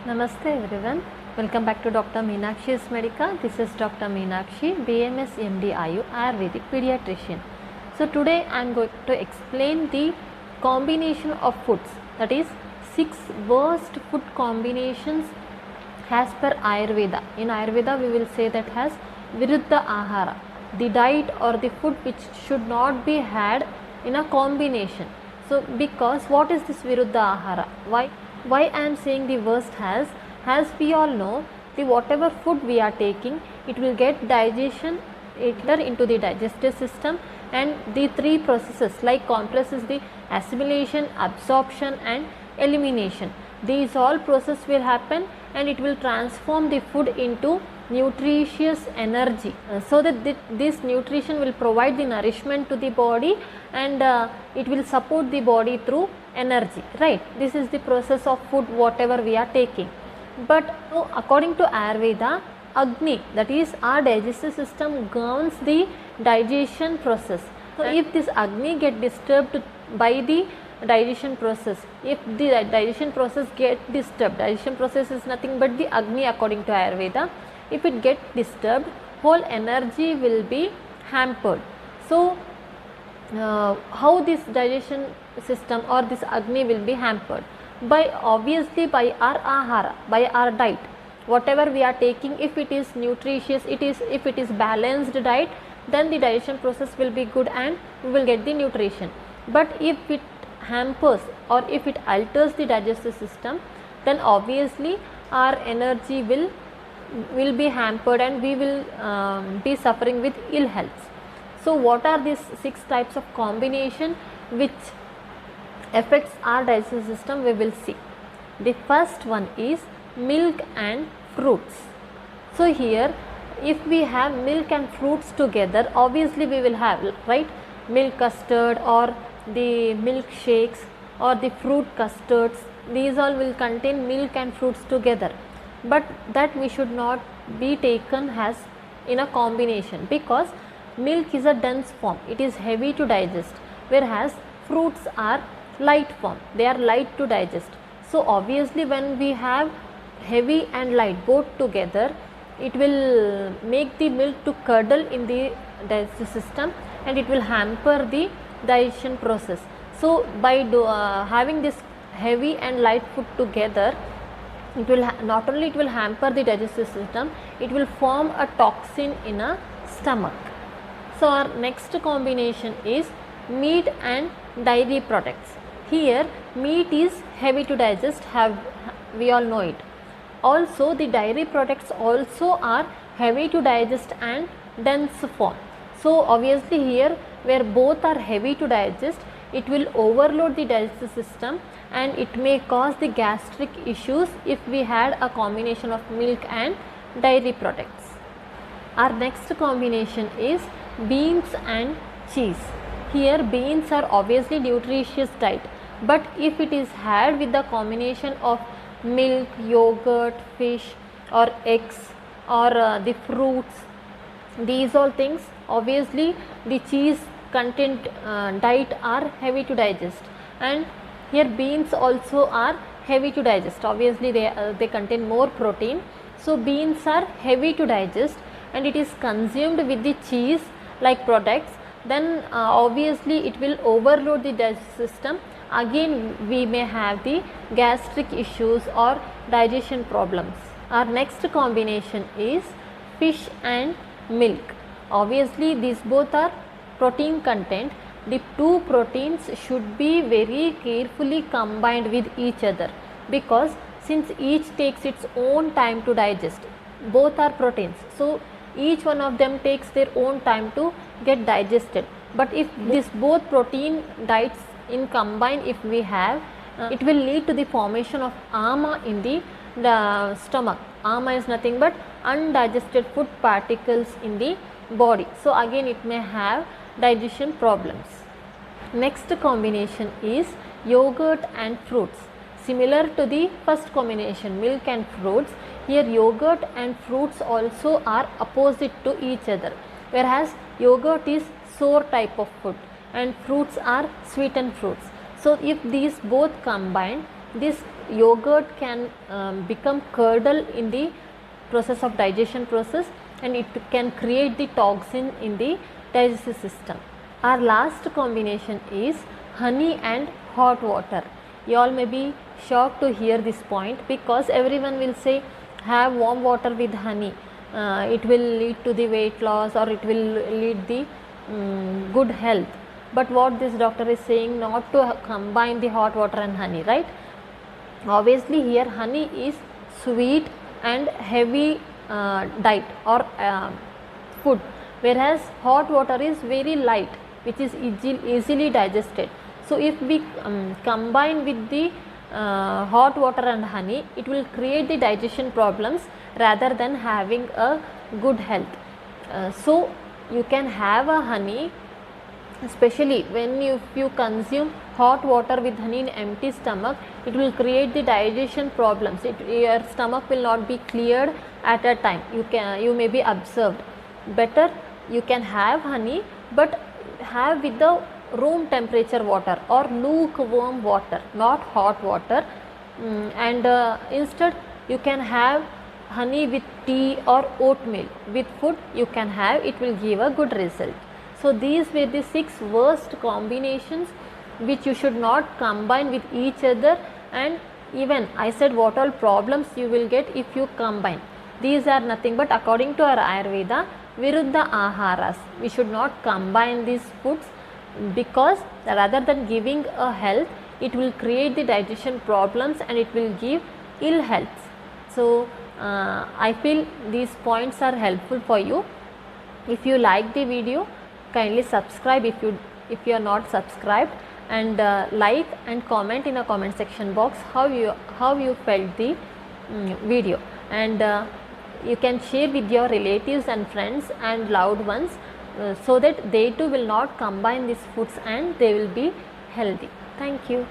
Namaste everyone. Welcome back to Dr. Meenakshi's Medica. This is Dr. Meenakshi, BMS MD IU Ayurvedic Pediatrician. So today I am going to explain the combination of foods, that is 6 worst food combinations as per Ayurveda. In Ayurveda we will say that as Viruddha Ahara, the diet or the food which should not be had in a combination. So because what is this Viruddha Ahara? Why I am saying the worst as we all know, the whatever food we are taking, it will get digestion enter into the digestive system, and the three processes like complex is the assimilation, absorption and elimination. These all process will happen and it will transform the food into nutritious energy, so that this nutrition will provide the nourishment to the body, and it will support the body through energy, right? This is the process of food whatever we are taking. But according to Ayurveda, Agni, that is our digestive system, governs the digestion process. So if this Agni get disturbed by the digestion process, if the digestion process get disturbed, digestion process is nothing but the Agni according to Ayurveda. If it get disturbed, whole energy will be hampered. So how this digestion system or this Agni will be hampered? By obviously by our ahara, by our diet, whatever we are taking. If it is nutritious, if it is balanced diet, then the digestion process will be good and we will get the nutrition. But if it hampers or if it alters the digestive system, then obviously our energy will be hampered and we will be suffering with ill health. So what are these 6 types of combination which affects our digestive system? We will see. The first one is milk and fruits. So here if we have milk and fruits together, obviously we will have, right, milk custard or the milk shakes or the fruit custards. These all will contain milk and fruits together, but that we should not be taken as in a combination, because milk is a dense form, it is heavy to digest, whereas fruits are light form, they are light to digest. So obviously when we have heavy and light both together, it will make the milk to curdle in the digestive system and it will hamper the digestion process. So by having this heavy and light food together, it will not only it will hamper the digestive system, it will form a toxin in a stomach. So our next combination is meat and dairy products. Here meat is heavy to digest, we all know it. Also the dairy products also are heavy to digest and dense form. So obviously here where both are heavy to digest, it will overload the digestive system and it may cause the gastric issues if we had a combination of milk and dairy products. Our next combination is beans and cheese. Here beans are obviously nutritious diet, but if it is had with the combination of milk, yogurt, fish or eggs or the fruits, these all things, obviously the cheese content diet are heavy to digest, and here beans also are heavy to digest. Obviously they contain more protein, so beans are heavy to digest and it is consumed with the cheese like products, then obviously it will overload the digestive system. Again we may have the gastric issues or digestion problems. Our next combination is fish and milk. Obviously these both are protein content. The two proteins should be very carefully combined with each other, because since each takes its own time to digest, both are proteins, so each one of them takes their own time to get digested. But if this both protein diets in combine, if we have, it will lead to the formation of ama in the stomach. Ama is nothing but undigested food particles in the body, so again it may have digestion problems. Next combination is yogurt and fruits. Similar to the first combination, milk and fruits, here yogurt and fruits also are opposite to each other, whereas yogurt is sour type of food and fruits are sweetened fruits. So if these both combine, this yogurt can become curdle in the process of digestion process, and it can create the toxin in the digestive system. Our last combination is honey and hot water. You all may be shocked to hear this point, because everyone will say have warm water with honey, it will lead to the weight loss, or it will lead the good health. But what this doctor is saying, not to combine the hot water and honey, right? Obviously here honey is sweet and heavy diet or food, whereas hot water is very light, which is easily digested. So if we combine with the hot water and honey, it will create the digestion problems rather than having a good health. So you can have a honey, especially when you consume hot water with honey in empty stomach, it will create the digestion problems. Your stomach will not be cleared at a time. You may be observed. Better you can have honey, but have with the room temperature water or lukewarm water, not hot water. And instead you can have honey with tea or oatmeal with food. You can have, it will give a good result. So these were the 6 worst combinations which you should not combine with each other, and even I said what all problems you will get if you combine. These are nothing but, according to our Ayurveda, Viruddha Aharas. We should not combine these foods, because rather than giving a health, it will create the digestion problems and it will give ill health. So I feel these points are helpful for you. If you like the video, kindly subscribe if you are not subscribed, and like and comment in a comment section box how you felt the video, and you can share with your relatives and friends and loved ones, so that they too will not combine these foods and they will be healthy. Thank you.